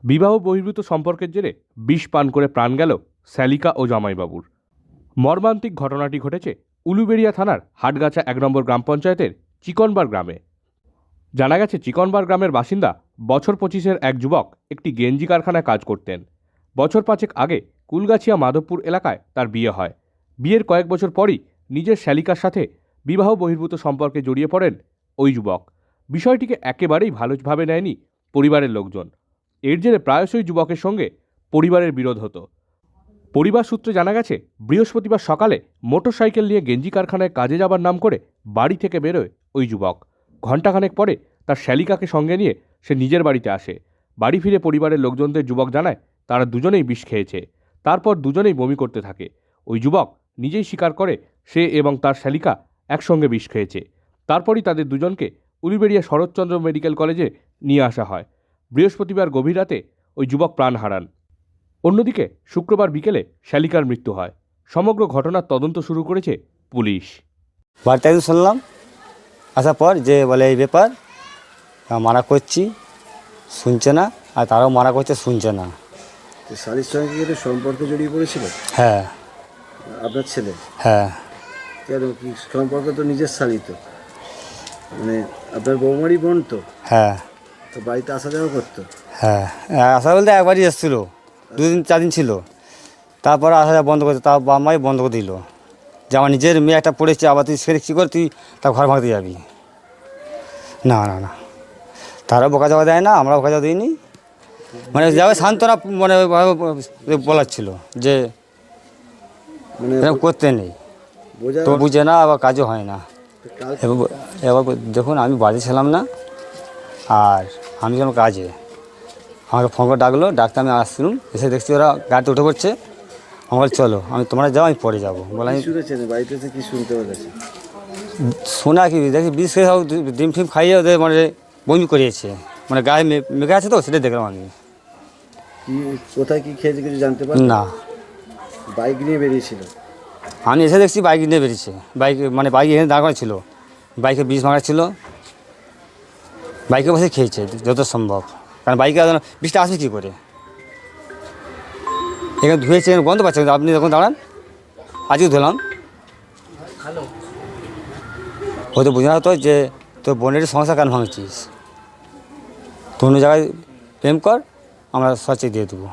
বিবাহ বহির্ভূত সম্পর্কের জেরে বিষ পান করে প্রাণ গেল শ্যালিকা ও জামাইবাবুর। মর্মান্তিক ঘটনাটি ঘটেছে উলুবেড়িয়া থানার হাটগাছা ১ নম্বর গ্রাম পঞ্চায়েতের চিকনবার গ্রামে। জানা গেছে, চিকনবার গ্রামের বাসিন্দা বছর ২৫-এর এক যুবক একটি গেঞ্জি কারখানায় কাজ করতেন। বছর ৫ আগে কুলগাছিয়া মাধবপুর এলাকায় তার বিয়ে হয়। বিয়ের কয়েক বছর পরই নিজের শ্যালিকার সাথে বিবাহ বহির্ভূত সম্পর্কে জড়িয়ে পড়েন ওই যুবক। বিষয়টিকে একেবারেই ভালোভাবে নেয়নি পরিবারের লোকজন। এর জেরে প্রায়শই যুবকের সঙ্গে পরিবারের বিরোধ হতো। পরিবার সূত্রে জানা গেছে, বৃহস্পতিবার সকালে মোটরসাইকেল নিয়ে গেঞ্জি কারখানায় কাজে যাবার নাম করে বাড়ি থেকে বেরোয় ওই যুবক। ঘণ্টাখানেক পরে তার শ্যালিকাকে সঙ্গে নিয়ে সে নিজের বাড়িতে আসে। বাড়ি ফিরে পরিবারের লোকজনদের যুবক জানায় তারা দুজনেই বিষ খেয়েছে। তারপর দুজনেই বমি করতে থাকে। ওই যুবক নিজেই স্বীকার করে সে এবং তার শ্যালিকা একসঙ্গে বিষ খেয়েছে। তারপরই তাদের দুজনকে উলুবেড়িয়া শরৎচন্দ্র মেডিকেল কলেজে নিয়ে আসা হয়। বৃহস্পতিবার গভীর রাতে ওই যুবক প্রাণ হারান। অন্যদিকে শুক্রবার বিকেলে শ্যালিকার মৃত্যু হয়। সমগ্র ঘটনার তদন্ত শুরু করেছে পুলিশ। বাড়িতে একদিন শুনলাম, আসার পর যে বলে এই ব্যাপার, মানা করছি শুনছে না, আর তারাও মানা করছে শুনছে না। শালির সঙ্গে কি সম্পর্কে জড়িয়ে পড়েছিল? হ্যাঁ। আপনার ছেলে? হ্যাঁ। কেন, কি সম্পর্ক? তো নিজের শালি, তো মানে আপনার বৌমারই বোন তো। হ্যাঁ। তো বাড়িতে আসা যাওয়া করতো? হ্যাঁ, আসা বলতে একবারই এসেছিলো, 2-4 দিন ছিল, তারপরে আসা যাওয়া বন্ধ করছে। তার বাবা মাই বন্ধ করে দিল যে আমার নিজের মেয়ে একটা পড়েছে, আবার তুই সেরে কী করে তুই তার ঘর ভাঙতে যাবি? না না না, তারাও বোকা যাওয়া দেয় না, আমরাও বোকা যাওয়া দিইনি। মানে যাবে সান্ত্বনা মানে বলার ছিল যে মানে এরকম করতে নেই, তো বুঝে না, আবার কাজও হয় না। এবার দেখুন, আমি বাড়ি ছিলাম না, আর আমি যেন কাজে, আমাকে ফোন করে ডাকলো, ডাকতে আমি আসছিলাম, এসে দেখছি ওরা গাড়িতে উঠে পড়ছে। আমার চলো, আমি তোমরা যাও, আমি পরে যাবো। বলে আমি বাড়িতে কি শুনতে পেরেছি? শোনা কি দেখি বিষ খেয়ে সব ডিম ফিম খাইয়ে ওদের মানে বমি করিয়েছে, মানে গায়ে মেঘে আছে তো, সেটাই দেখলাম আমি। কি কোথায় কি খেয়েছে কিছু জানতে পারি না। বাইক নিয়ে বেরিয়েছিল? আমি এসে দেখছি বাইক নিয়ে বেরিয়েছে, বাইক মানে বাইক এখানে দাঁড় করা ছিল, বাইকে বিষ ভাঙা ছিল, বাইকে বসে খেয়েছে যত সম্ভব। কারণ বাইকে বিষটা আসবে কী করে? এখানে ধুয়েছে, গন্ধ পাচ্ছে, আপনি যখন দাঁড়ান, আজকে ধুলাম, হয়তো বোঝা হতো যে তোর বোনের সমস্যা কেন ভাঙছিস, তো অন্য জায়গায় প্রেম কর, আমরা সচে দিয়ে দেবো।